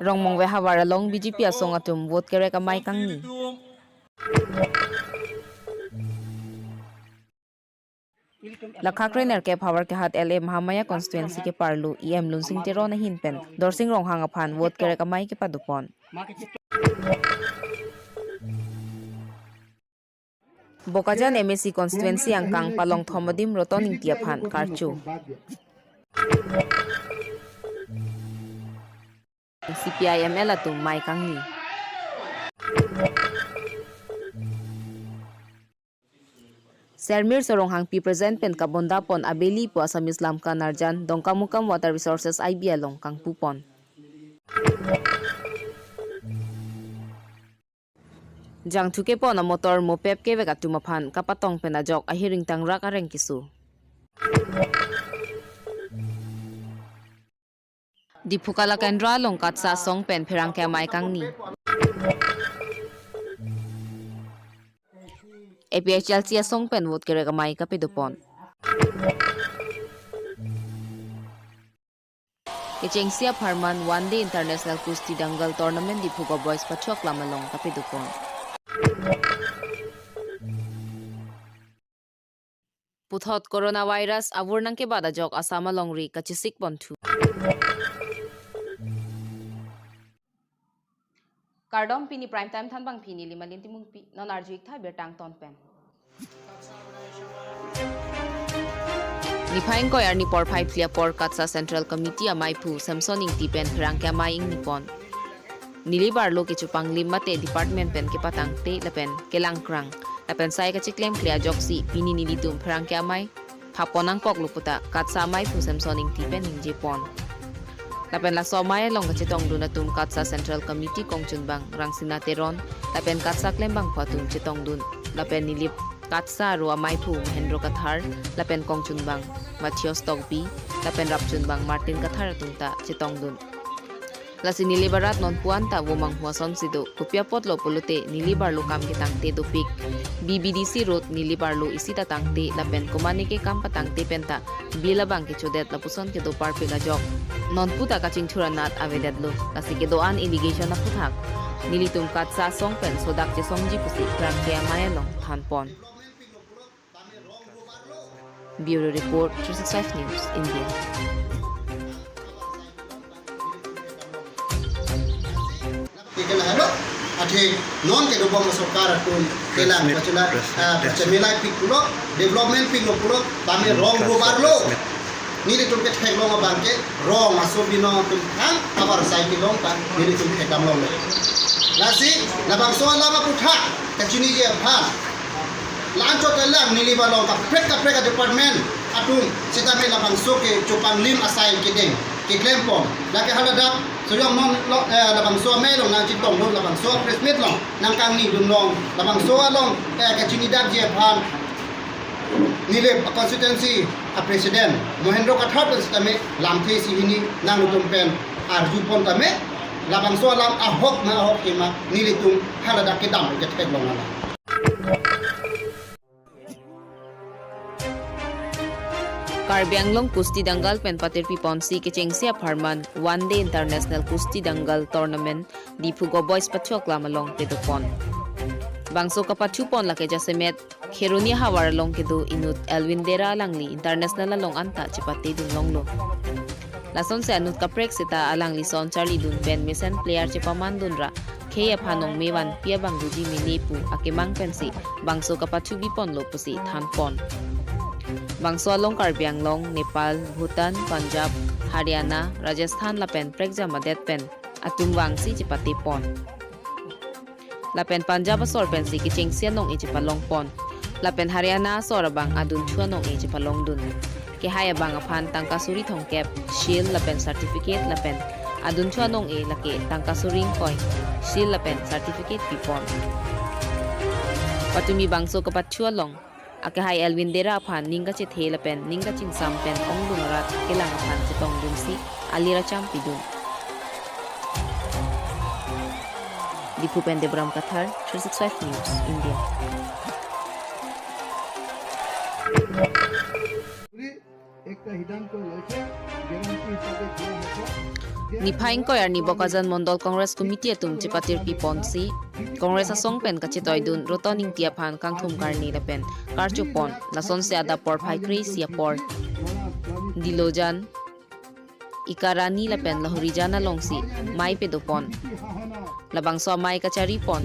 Rongmong we hawara long BJP asong atum vote kere kamay kangni. Lakhakre nerke power ke hat LA Mahamaya constituency ke parlu EM lunsing tero na hinpen dorsing rong hanga phan vote kere kamay ke padupon. Bokajan MSC constituency angkang palong thomadim rotoning tiaphan karchu. CPIML atum may kangni. Sermir sorong hang pi present pen kabonda pon abeli po asam Islam ka narjan dongkamukam water resources IB along kang pupon. Jang thuke po na motor mo pep ke veka tumaphan kapatong penajok ahiring tang rak areng kisu. Dipukala kendra long katsa song pen perang ke mai kang ni. APHLC song pen vote kere kamay kapidupon. Kechengsia Parman One Day International Kusti Dangal Tournament di Puga Boys Pachuak Lamalong kapidupon. Puthot coronavirus avur nang ke bada jok asama longri kachisik pontu. Kardom pini prime time than bang pini lima linti mung pi non arjuik tha bertang ton pen. Nipaing ko yarni por 5 clear por katsa Central Committee amai pu Samsoning ti pen perang ke amai ing nipon. Nilibar lo ke chupang limate department pen ke patang te lapen ke langkrang lapen sai ka chiklem clear joksi pini nilitum perang ke amai phaponang kok luputa katsa amai pu Samsoning ti pen ing jepon. Lapen la somay long kacitong dunatum katsa Central Committee kong chunbang rangsina teron lapen katsa klembang patum chitong dun lapen nilip katsa ro amai pu Mahendro Kathar lapen kong chunbang Matthias Togbi lapen rap chunbang Martin Kathar tungta chitong dun lasi nilibarat non puanta wumang huason sido kupiapot lo pulute nilibar lo kam kitangte dupik BBDC road nilibar lo isita tangte lapen kumanike kam patangte penta bilabang ke chodet lapuson ke dopar pegajok non puta kaching churanat avedad lo lasi ke doan irrigation na puthak nilitum katsa song pen sodak che somji pusi pram ke amayalong thanpon. Bureau Report 365 News India. Ate non ke dobong sokar atun kelang pacula pacamilai pikulo development pikulo kami rong rubarlo ni le tulke thek long bangke rong asobino tum han abar saikilong ta ni le tulke kamlong lasi labang so lama putha kachini je bha lancho telang ni le balong ka preka department atun sitame labang so ke chupang lim asai kedeng ke klempong lake haladak suyong non labang so melong nang chitong don labang so press meet long nang kang ni dun long labang so along ka chinidak je phan nile constituency a president Mahendro Kathar tame lamthe sihini nang lutum pen arjupon tame labang so lam ahok na ahok kema nile tum haladak ke dam ke thek long ala. Karbi anglong kusti dangal pen patir piponsi ke chengsia Parman One Day International Kusti Dangal Tournament di Pugo Boys Pachuak Lamalong pedupon. Bangso kapachupon lake jasemet Kheruni hawar long kedu inut Elwindera langli international along anta chipate dun longlo. Lason se anut kaprek sita alang lison Charlie dun Ben Mason player chipaman dunra Kaya phanong mewan pia bangduji minepu akemang pensi bangso kapachubi pon lo pusi thanpon. Bangso along Karbi anglong Nepal, Bhutan, Punjab, Haryana, Rajasthan lapen prekja madet pen atum wangsi chipate pon. Lapen Punjab asor pen si kichengsia nong ichipalong pon. Lapen Haryana asor bang adun chua nong ichipalong dun. Ke haya bang aphan tangkasuri thongkep shield lapen certificate lapen adun chua nong lake tangkasuring koi shield lapen certificate pipon. Patumi bangso kapat chua long Akahai Elwindera aphan ninga che thela pen ninga ching sam pen ong dungarat kelang aphan chitong dun si alira cham pidun. Dipu pen Debram Kathar 365 News India. একটা হিডান করে লইছে guarantee হিসাবে দেওয়া হতো ni phaing ko yar ni bokajan mondol congress committee atum chipatir pi ponsi congress asong pen ka chitoi dun rotoning tia phan kang thum karni la pen karchu pon la son se ada por phai sia por dilojan ikarani la pen la horijana longsi mai pe do pon labang so mai ka chari pon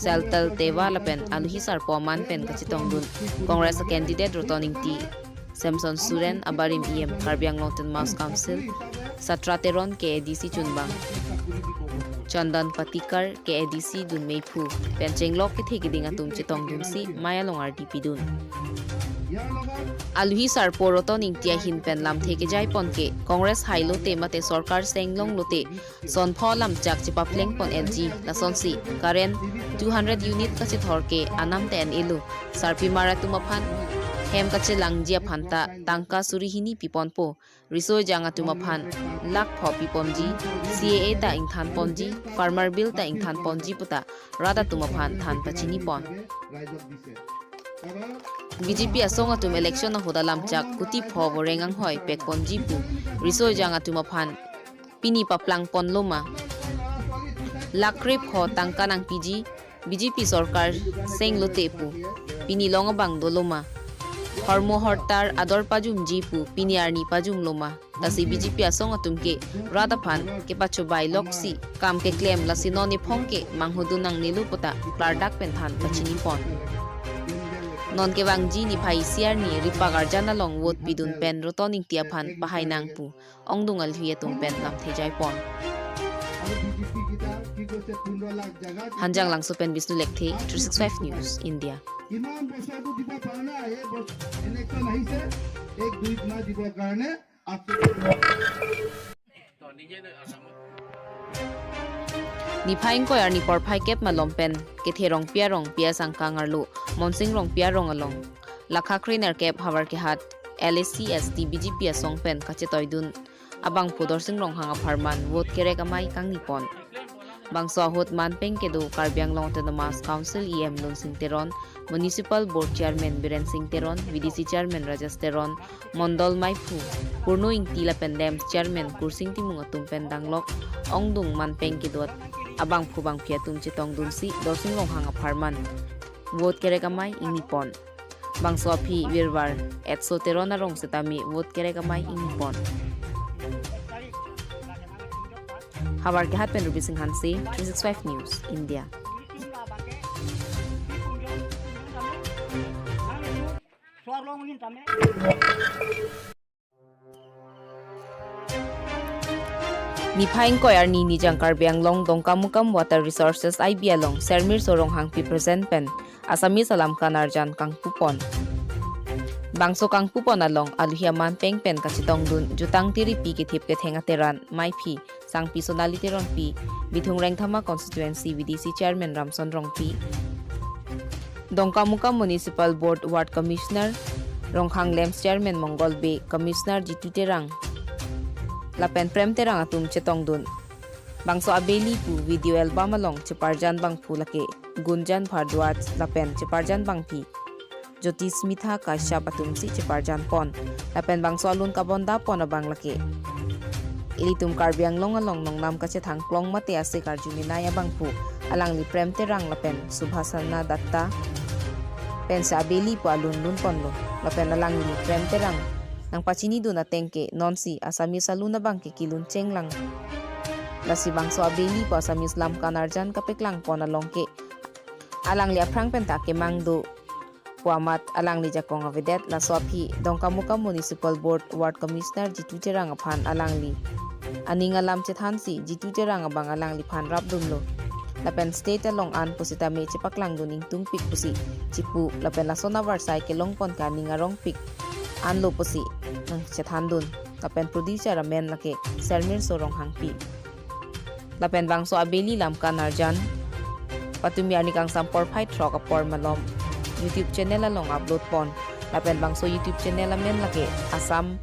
seltal tewa la pen aluhi sar poman pen ka chitong dun congress candidate rotoning ti Samson Suren Abarim EM Karbiang Mountain Mouse Council Satrateron KADC Chunbang Chandan Patikar KADC Dun Meipu Pencheng Lok Kithigiding Atum Chitong Dunsi Maya Long RDP Dun Aluhi Sarpo Rotoning Tia Hin Pen Lam Theke Jai Ponke Congress Hailo Te Mate Sorkar Senglong Lote Son Pho Lam Chak Chipapleng Pon LG Lasonsi Karen 200 unit Kasi Thorke Anam Te An Ilu Sarpi Maratumaphan Hem kachilang jia phanta tangka surihini piponpo riso janga tumaphan lak pho pipomji CAA ta ingthan ponji farmer bill ta ingthan ponji puta rada tumaphan than pachini pon BJP asong atum election na hodalam chak kuti pho borengang hoi pek ponji pu riso janga tumaphan pini paplang pon loma lakre pho tangka nang PG BJP sarkar seng lote pu pini longabang doloma Hormo hortar ador pajum jipu piniarni pajum loma tasi BJP asong atumke radaphan ke pacho bai loksi kam ke claim la sinoni phongke manghudunang nilupota clardak penthan pachini pon non ke wangji ni phai siar ni ripagar jana long vote bidun pen rotoning tiaphan pahainang pu ongdungal hie tum pen lam thejai pon Hanjang langso pen Bisnu Lekthe 365 News India কিমান বছৰটো দিব পৰা নাই এই election আহিছে এক দুই মাহ দিবৰ কাৰণে ni phaing ko yar ni por phai kep malom pen ke therong pia sangkang arlo monsing rong pia rong along lakha kriner kep hawar ke hat LSC ST BJP asong pen kache toidun abang pudor sing rong hanga pharman vote kerek amai kang nipon bangso hot man peng ke do Karbiang Long to the Mass Council EM Lung Sing Teron Municipal Board Chairman Biren Sing Teron VDC Chairman Rajas Teron Mondol Maipu Purno ing tila pendem Chairman Kursing Timung atum pendanglok ongdung man peng ke dot abang phubang phia tum chitong dunsi dorsing long hanga pharman vote kerekamai ing nipon bangso phi wirwar etso teron arong setami vote kerekamai ing nipon Hawar ke happen Ruby Singh Hanse 365 News India ni phaing ko yar ni nijang Karbiang Long dongkamukam water resources IB along Sermir Sorong hang pi present pen Asami salam kanarjan kang pupon bangso kang pupon along aluhia man peng pen kachitong dun jutang tiri pi ke thip ke thenga teran mai phi sang personality ron pi bithung rengthama constituency VDC chairman Ramson rong pi dongkamuka municipal board ward commissioner rongkhang lems chairman Mongol Be commissioner Jitu Terang lapen prem terang atum chetong dun bangso abeli pu video album along cheparjan bang phulake gunjan bhardwaj lapen cheparjan bang pi Jyoti Smitha Kasya Patumsi Cheparjan Pon lapen bangso alun kabonda pon abang lake ilitum Karbiang Long along nong nam kache thang plong mate ase karjunina ya bangpu alang li prem terang lapen Subhasana Datta pen sa abeli po alun lun ponlo lapen alang li prem terang nang pachini do na tengke nonsi asami saluna bangke kilun chenglang lasi bangso abeli po asami Islam kanarjan kapeklang pon alongke alang li aprang penta ke mangdo Puamat alang ni jakong avedet la sopi dongkamuka municipal board ward commissioner Jitu Terang aphan alang li aning alam chethansi Jitu Terang abang alang li phan rap dumlo lapen state along an pusita me chepaklang duning tungpik pusi chipu lapen la sona varsai ke longpon ka ningarong pik anlo pusi nang chethan dun lapen producer amen lake Sermir Sorong hangpi lapen bangso abeli lam kanarjan patumi ani kang sampor fight rock apor malom YouTube channel along upload pon lapen bangso YouTube channel amen lake Assam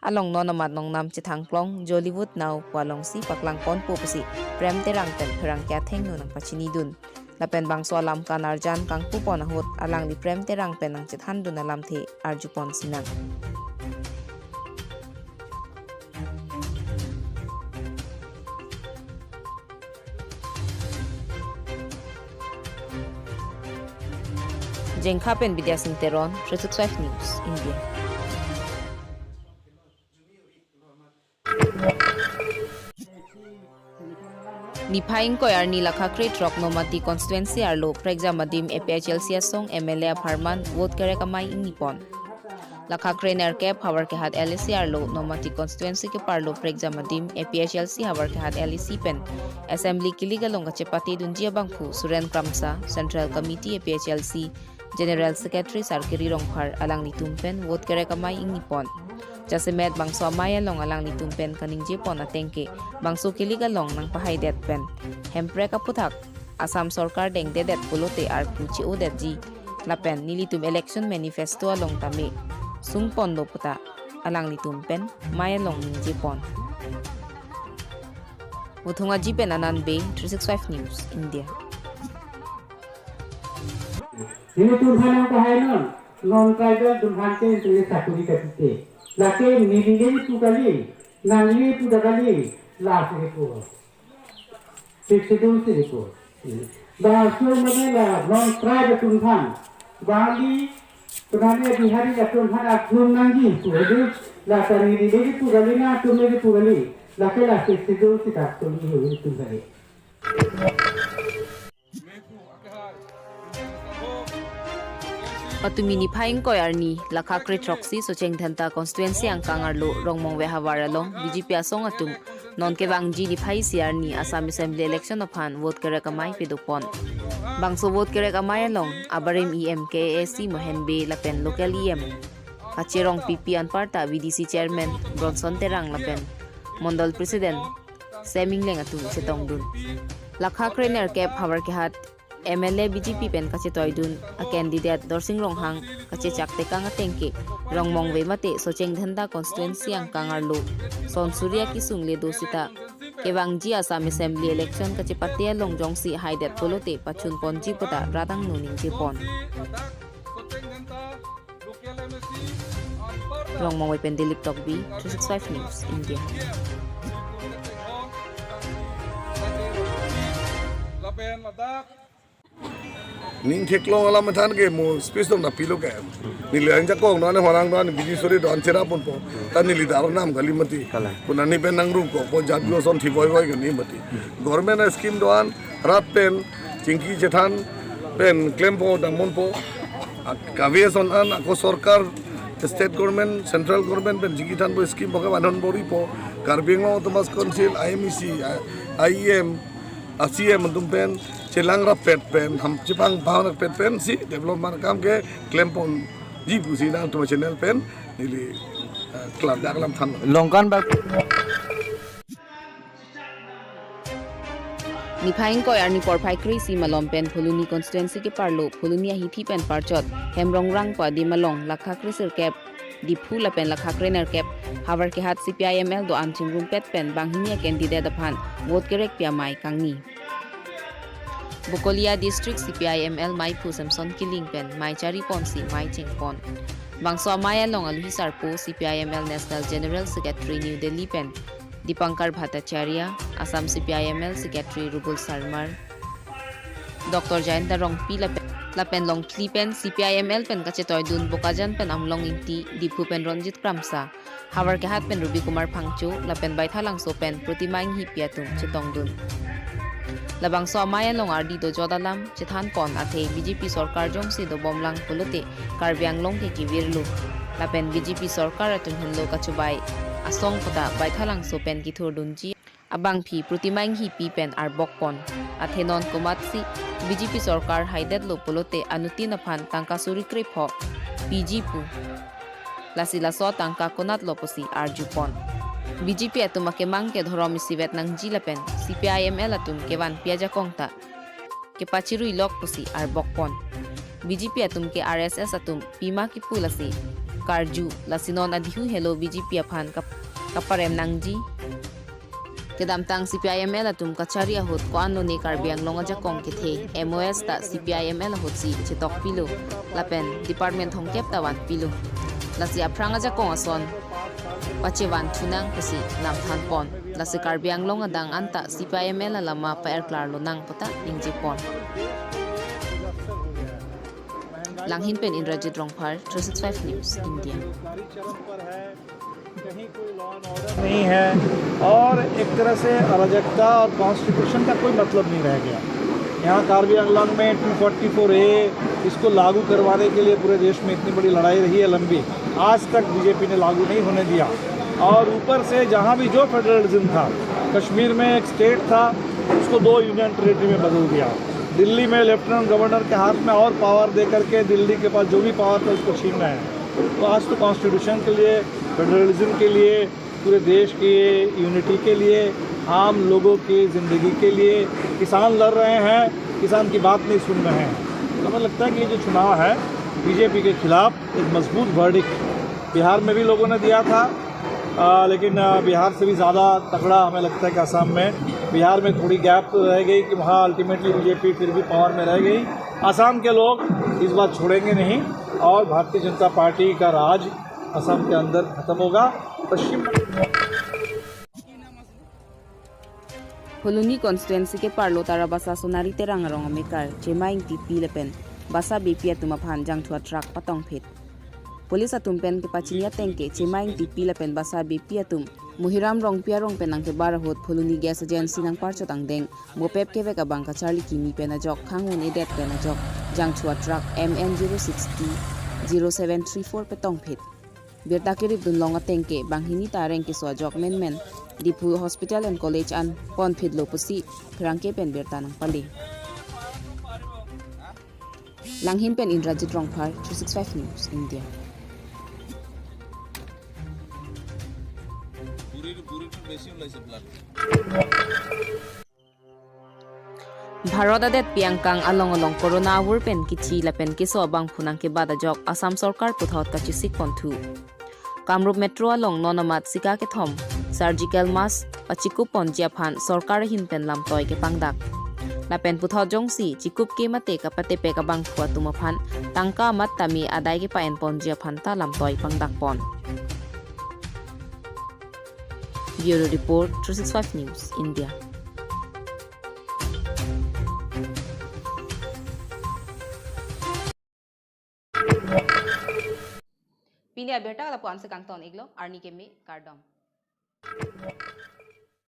along nonamat nong nam chithang plong Jollywood now palong si paklang pon po pasi prem terang ten pherang kya thengno nang pachini dun lapen bangso alam kanarjan kang pupon ahot alang li prem terang penang chithan dun alam the arjupon sinang Jengkha pen Vidya Singh Teron 365 News India. Nipaing ko arni lakhakre trok nomati constituency arlo pregja madim APHLC song MLA Pharman vote kare kamai inipon. Lakhakre nerke power ke hat LC arlo nomati constituency ke parlo pregja madim APHLC power ke hat LC pen assembly kiligalong ka chepati dunjia bangphu Suren Kramsa Central Committee APHLC General Secretary Sarkiri Rongphar alang ni tumpen vote kare kamai inipon. Jasemet bangso amaya long alang ni tumpen kaning jepon atengke bangso kiligalong nang pahaidet pen hempre kaputhak Assam Sarkar deng dedet pulote ar puchi odet ji lapen nilitum election manifesto along tame sungpon do puta alang ni tumpen maya long ning jepon uthunga jipen anan be 365 News India. Ini tumhan yang kahainon non tribal tumhan ke itu sakuri kapite lake nilingeri tu kali nangli tu kali last report 62 report bahasa mana non tribal tumhan bali tunane bihari ka tumhan akhun nangi tu jadi lake nilingeri tu kali na tumne tu kali lake last 62 tak tuli tu kali. Patumini Paing ko arni lakhakre troxy so chengthanta constituency ang kangarlo rongmong wehawaralong BJP asong atum non kewangji di phai siarni Assam Assembly election of han vote kare kamai pedopon bangso vote kare kamai along abarem KAC mohenbe lapen local kachirong PP anparta VDC chairman Bronson Terang lapen mondol president semingleng atum setongdun lakhakre ner kep power ke hat MLA BJP pen kache toidun a candidate Dorsing Ronghang kache chakte kang atengke rongmong we mate socheng dhanda constituency ang kangarlo son surya ki sungle dosita kewangji Assam Assembly election kache patia longjongsi haidet polote pachun ponji pota radang nuning jepon rongmong we pen Dilip Tokbi 365 News India. Ning keklong alam mathan ke mo space dong na pilo ke nili anja kong nane horang don biji sori don cera pun po tan nili daro nam gali mati punani pen nang ru ko po jadlo son thi boy boy ke ni mati government scheme don rat pen chingki jethan pen claim po damon po kavie son an ako sarkar state government central government pen jigi than po scheme po ke banon bori po Karbi ngo Thomas Council IMEC IEM ACM tumpen celang rapet pen ham cipang bahana pet pen si development kam ke klempon jibu si nang tu channel pen nili club daklam than longkan ba Nipaing ko arni porpai krisi malom pen phuluni constituency ke parlo phulunia hithi pen parchot hemrong rang pa di malong lakha krisir kep di phula pen lakha krener kep havar ke hat CPIML do anching room pet pen banghinia candidate aphan vote kerek piamai kangni Bukolia District CPIML Maipu Samson Kiling Pen Mai Chari Ponsi Mai Chingpon Bangso Amaya Long Aluhi Sarpo CPIML National General Secretary New Delhi Pen Dipankar Bhattacharya Assam CPIML Secretary Rubul Sarmar Dr. Jayanta Rongpi Lapen Long Kli Pen CPIML Pen Kachetoy Dun Bokajan Pen Amlong Inti Dipu Pen Ronjit Kramsa Havar Kehat Pen Ruby Kumar Pangcho Lapen Baithalang So Pen Prutimaing Hipiatum Chitong Dun Labang so amaya long ardi do jodalam chithan pon athe BJP sarkar jong si do bomlang pulote karbiang long ke kivirlu lapen BJP sarkar atun hinlo kachubai asong pota baithalang so pen ki thur dunji abang phi prutimaing hi pi pen ar bokpon athe non komatsi BJP sarkar haidet lo pulote anuti na phan tangka suri krepho PG pu lasila so tangka konat loposi arjupon BJP atum akemang ke dhorom sivet nang jilapen CPIML atum kewan piaja kongta ke pachirui lok pusi ar bokpon BJP atum ke RSS atum pima ki pulasi karju lasinon adhiu hello BJP aphan kaparem nangji kedamtang CPIML atum kachari ahot ko anno ne karbiang longaja kong ke the MOS ta CPIML ahot si chitok pilo lapen department hongkep tawan pilo lasi apranga ja kong ason Pachewan tunang pusi lam than pon lasi karbiang long adang anta CPIML lama pa air klar lo nang pota ning jipon Langhin Pen Indrajit Rongphar 365 News India. कहीं कोई law and order नहीं है और एक तरह से अराजकता और कॉन्स्टिट्यूशन का कोई मतलब नहीं रह गया। यहाँ कार्बी आंगलॉन्ग में 244A इसको लागू करवाने के लिए पूरे देश में इतनी बड़ी लड़ाई रही है लंबी, आज तक बीजेपी ने लागू नहीं होने दिया। और ऊपर से जहाँ भी जो फेडरलिज्म था, कश्मीर में एक स्टेट था उसको 2 यूनियन टेरेटरी में बदल दिया। दिल्ली में लेफ्टिनेंट गवर्नर के हाथ में और पावर दे करके दिल्ली के पास जो भी पावर था उसको छीन रहे हैं। तो आज तो कॉन्स्टिट्यूशन के लिए, फेडरलिज्म के लिए, पूरे देश के यूनिटी के लिए, आम लोगों की ज़िंदगी के लिए किसान लड़ रहे हैं, किसान की बात नहीं सुन रहे हैं। तो हमें लगता है कि ये जो चुनाव है बीजेपी के खिलाफ एक मजबूत वर्डिक्ट बिहार में भी लोगों ने दिया था, लेकिन बिहार से भी ज़्यादा तगड़ा हमें लगता है कि असम में, बिहार में थोड़ी गैप तो रह गई कि वहाँ अल्टीमेटली बीजेपी फिर भी पावर में रह गई। असम के लोग इस बार छोड़ेंगे नहीं और भारतीय जनता पार्टी का राज असम के अंदर खत्म होगा। पश्चिम Holuni constituency ke parlo tara basa sonari terang rong amekar chemaing TP lepen basa BP atuma phan jang thua truck patong phet police atum pen ke pachinya tengke chemaing TP lepen basa BP atum muhiram rong pia rong penang ke bar hot Holuni gas agency nang parcho tang deng mopep ke veka bangka charlie kimi pena jok khangun edet pena jok jang thua truck MN060 0734 petong phet birta ke rib dun longa tengke banghini tareng ke so jok men Dipu Hospital and College an pon phid lo pusi phrangke pen berta nang pali Langhin Pen Indrajit Rongphar 365 News India Bharat adet piangkang along corona awur pen kichi lapen kiso bang phunang ke bada jok Assam sarkar puthot ka chisik ponthu Kamrup Metro along nonamat sika ke thom surgical mask achikup pon jiaphan sarkar hin pen lam toy ke pangdak lapen puthot jongsi chikup ke mate ka pate pe ka bang phua tumaphan tangka mat tami adai ke paen pon jiaphan ta lam toy pangdak pon Bureau Report 365 News India Pindia berta la puan se kangton iglo arni ke me kardom